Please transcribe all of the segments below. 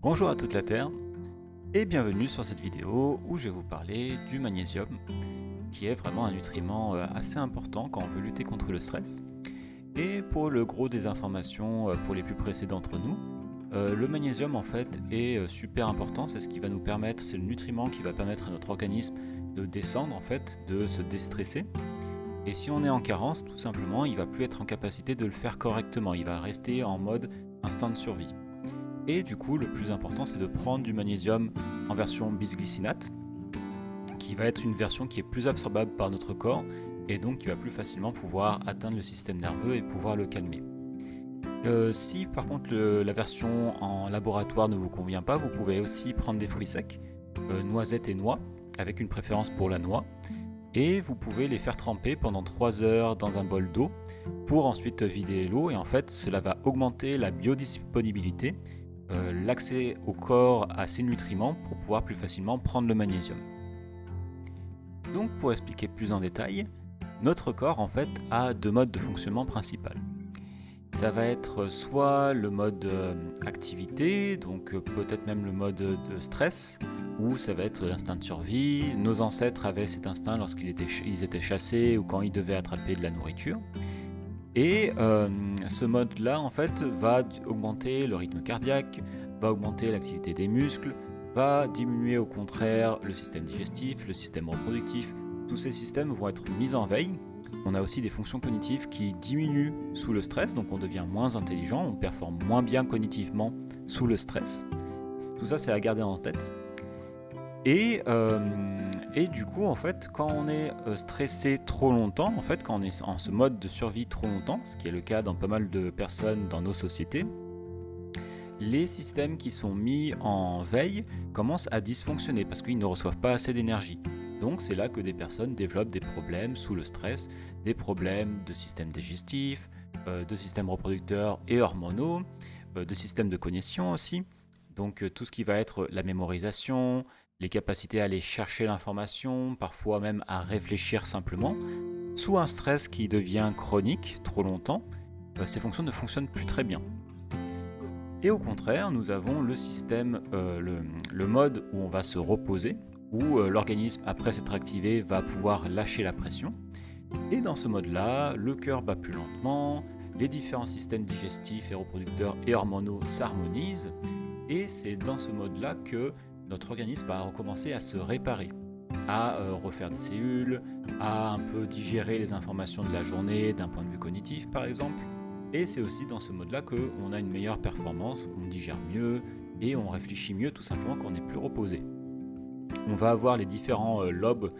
Bonjour à toute la Terre et bienvenue sur cette vidéo où je vais vous parler du magnésium qui est vraiment un nutriment assez important quand on veut lutter contre le stress. Et pour le gros des informations pour les plus pressés d'entre nous, le magnésium en fait est super important, c'est ce qui va nous permettre, c'est le nutriment qui va permettre à notre organisme de descendre en fait, de se déstresser. Et si on est en carence, tout simplement, il va plus être en capacité de le faire correctement, il va rester en mode instinct de survie. Et du coup, le plus important, c'est de prendre du magnésium en version bisglycinate, qui va être une version qui est plus absorbable par notre corps et donc qui va plus facilement pouvoir atteindre le système nerveux et pouvoir le calmer. Si par contre la version en laboratoire ne vous convient pas, vous pouvez aussi prendre des fruits secs, noisettes et noix, avec une préférence pour la noix, et vous pouvez les faire tremper pendant 3 heures dans un bol d'eau pour ensuite vider l'eau, et en fait cela va augmenter la biodisponibilité, l'accès au corps à ces nutriments pour pouvoir plus facilement prendre le magnésium. Donc pour expliquer plus en détail, notre corps en fait a deux modes de fonctionnement principal. Ça va être soit le mode activité, donc peut-être même le mode de stress, ou ça va être l'instinct de survie. Nos ancêtres avaient cet instinct lorsqu'ils étaient chassés ou quand ils devaient attraper de la nourriture. Et ce mode-là, en fait, va augmenter le rythme cardiaque, va augmenter l'activité des muscles, va diminuer au contraire le système digestif, le système reproductif. Tous ces systèmes vont être mis en veille. On a aussi des fonctions cognitives qui diminuent sous le stress, donc on devient moins intelligent, on performe moins bien cognitivement sous le stress. Tout ça, c'est à garder en tête. Et du coup, en fait, quand on est stressé trop longtemps, en fait, quand on est en ce mode de survie trop longtemps, ce qui est le cas dans pas mal de personnes dans nos sociétés, les systèmes qui sont mis en veille commencent à dysfonctionner parce qu'ils ne reçoivent pas assez d'énergie. Donc c'est là que des personnes développent des problèmes sous le stress, des problèmes de système digestif, de système reproducteur et hormonaux, de système de cognition aussi. Donc tout ce qui va être la mémorisation, les capacités à aller chercher l'information, parfois même à réfléchir simplement. Sous un stress qui devient chronique trop longtemps, ces fonctions ne fonctionnent plus très bien. Et au contraire, nous avons le système, le mode où on va se reposer, où l'organisme, après s'être activé, va pouvoir lâcher la pression. Et dans ce mode-là, le cœur bat plus lentement, les différents systèmes digestifs et reproducteurs et hormonaux s'harmonisent, et c'est dans ce mode-là que notre organisme va recommencer à se réparer, à refaire des cellules, à un peu digérer les informations de la journée d'un point de vue cognitif par exemple. Et c'est aussi dans ce mode-là qu'on a une meilleure performance, on digère mieux et on réfléchit mieux tout simplement quand on est plus reposé. On va avoir les différents lobes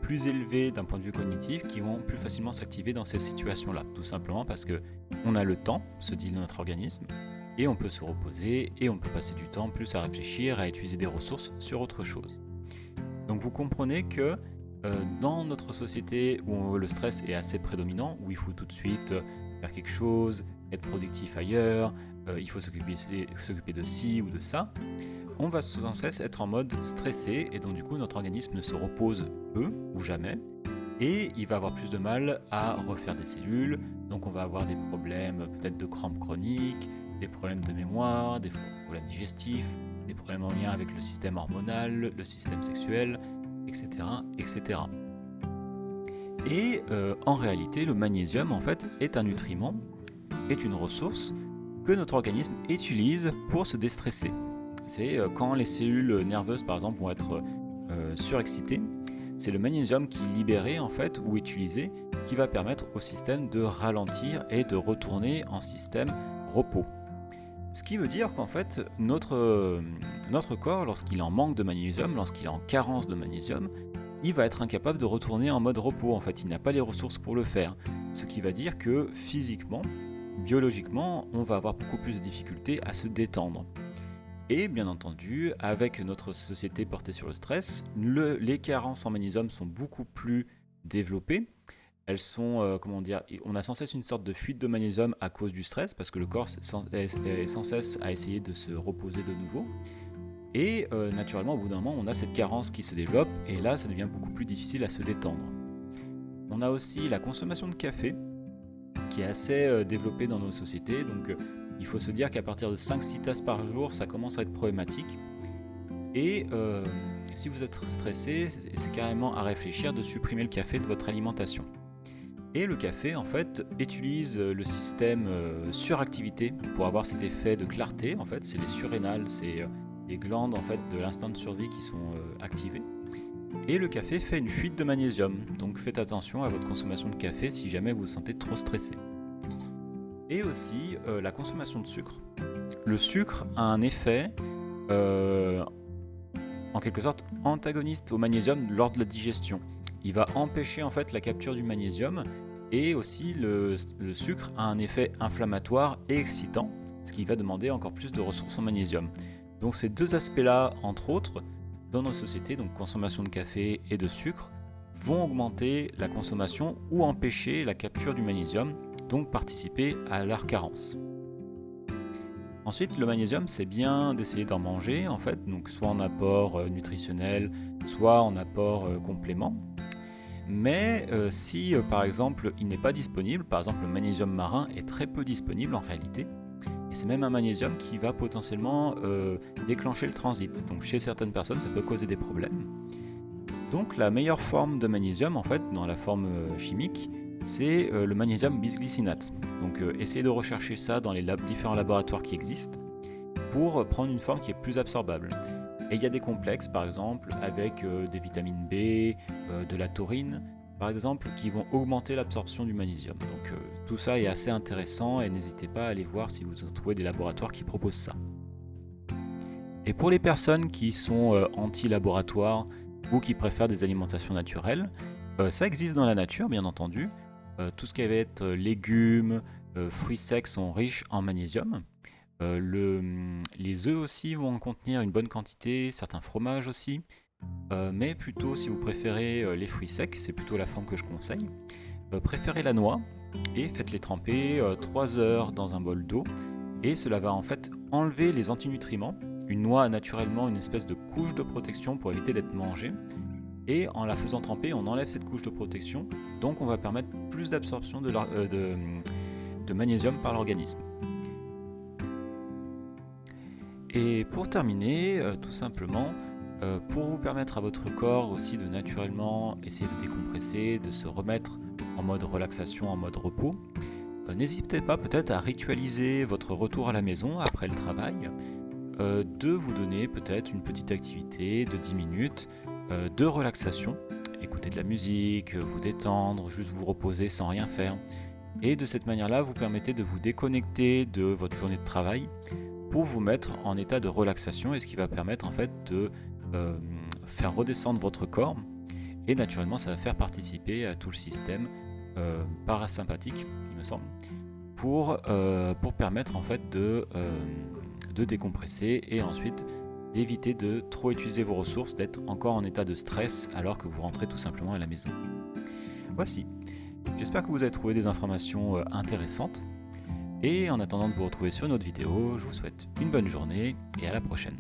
plus élevés d'un point de vue cognitif qui vont plus facilement s'activer dans ces situations-là, tout simplement parce qu'on a le temps, se dit notre organisme, et on peut se reposer et on peut passer du temps plus à réfléchir, à utiliser des ressources sur autre chose. Donc vous comprenez que dans notre société où le stress est assez prédominant, où il faut tout de suite faire quelque chose, être productif ailleurs, il faut s'occuper de ci ou de ça, on va sans cesse être en mode stressé et donc du coup notre organisme ne se repose peu ou jamais et il va avoir plus de mal à refaire des cellules, donc on va avoir des problèmes peut-être de crampes chroniques, des problèmes de mémoire, des problèmes digestifs, des problèmes en lien avec le système hormonal, le système sexuel, etc. etc. Et en réalité, le magnésium en fait est un nutriment, est une ressource que notre organisme utilise pour se déstresser. C'est quand les cellules nerveuses par exemple vont être surexcitées, c'est le magnésium qui est libéré en fait ou utilisé qui va permettre au système de ralentir et de retourner en système repos. Ce qui veut dire qu'en fait notre corps, lorsqu'il est en manque de magnésium, lorsqu'il est en carence de magnésium, il va être incapable de retourner en mode repos. En fait, il n'a pas les ressources pour le faire. Ce qui va dire que physiquement, biologiquement, on va avoir beaucoup plus de difficultés à se détendre. Et bien entendu, avec notre société portée sur le stress, les carences en magnésium sont beaucoup plus développées. Elles sont, on a sans cesse une sorte de fuite de magnésium à cause du stress, parce que le corps est sans cesse à essayer de se reposer de nouveau. Et naturellement, au bout d'un moment, on a cette carence qui se développe, et là, ça devient beaucoup plus difficile à se détendre. On a aussi la consommation de café, qui est assez développée dans nos sociétés. Donc, il faut se dire qu'à partir de 5-6 tasses par jour, ça commence à être problématique. Et si vous êtes stressé, c'est carrément à réfléchir de supprimer le café de votre alimentation. Et le café, en fait, utilise le système suractivité pour avoir cet effet de clarté. En fait, c'est les surrénales, c'est les glandes en fait, de l'instinct de survie qui sont activées. Et le café fait une fuite de magnésium. Donc faites attention à votre consommation de café si jamais vous vous sentez trop stressé. Et aussi la consommation de sucre. Le sucre a un effet en quelque sorte antagoniste au magnésium lors de la digestion. Il va empêcher en fait la capture du magnésium et aussi le sucre a un effet inflammatoire et excitant, ce qui va demander encore plus de ressources en magnésium. Donc ces deux aspects-là, entre autres, dans nos sociétés, donc consommation de café et de sucre, vont augmenter la consommation ou empêcher la capture du magnésium, donc participer à leur carence. Ensuite, le magnésium, c'est bien d'essayer d'en manger, en fait, donc soit en apport nutritionnel, soit en apport complément. Mais si, par exemple, il n'est pas disponible, par exemple, le magnésium marin est très peu disponible en réalité, et c'est même un magnésium qui va potentiellement déclencher le transit. Donc chez certaines personnes, ça peut causer des problèmes. Donc la meilleure forme de magnésium, en fait, dans la forme chimique, c'est le magnésium bisglycinate. Donc essayez de rechercher ça dans les différents laboratoires qui existent pour prendre une forme qui est plus absorbable. Et il y a des complexes, par exemple, avec des vitamines B, de la taurine, par exemple, qui vont augmenter l'absorption du magnésium. Donc tout ça est assez intéressant et n'hésitez pas à aller voir si vous trouvez des laboratoires qui proposent ça. Et pour les personnes qui sont anti-laboratoire ou qui préfèrent des alimentations naturelles, ça existe dans la nature, bien entendu. Tout ce qui va être légumes, fruits secs sont riches en magnésium. Les œufs aussi vont en contenir une bonne quantité, certains fromages aussi. Mais plutôt, si vous préférez les fruits secs, c'est plutôt la forme que je conseille. Préférez la noix et faites-les tremper 3 heures dans un bol d'eau. Et cela va en fait enlever les antinutriments. Une noix a naturellement une espèce de couche de protection pour éviter d'être mangée. Et en la faisant tremper, on enlève cette couche de protection, donc on va permettre plus d'absorption de magnésium par l'organisme. Et pour terminer, tout simplement, pour vous permettre à votre corps aussi de naturellement essayer de décompresser, de se remettre en mode relaxation, en mode repos, n'hésitez pas peut-être à ritualiser votre retour à la maison après le travail, de vous donner peut-être une petite activité de 10 minutes, de relaxation, écouter de la musique, vous détendre, juste vous reposer sans rien faire. Et de cette manière-là, vous permettez de vous déconnecter de votre journée de travail pour vous mettre en état de relaxation et ce qui va permettre en fait de faire redescendre votre corps et naturellement ça va faire participer à tout le système parasympathique, il me semble, pour permettre en fait de décompresser et ensuite d'éviter de trop utiliser vos ressources, d'être encore en état de stress alors que vous rentrez tout simplement à la maison. Voici, j'espère que vous avez trouvé des informations intéressantes et en attendant de vous retrouver sur une autre vidéo, je vous souhaite une bonne journée et à la prochaine.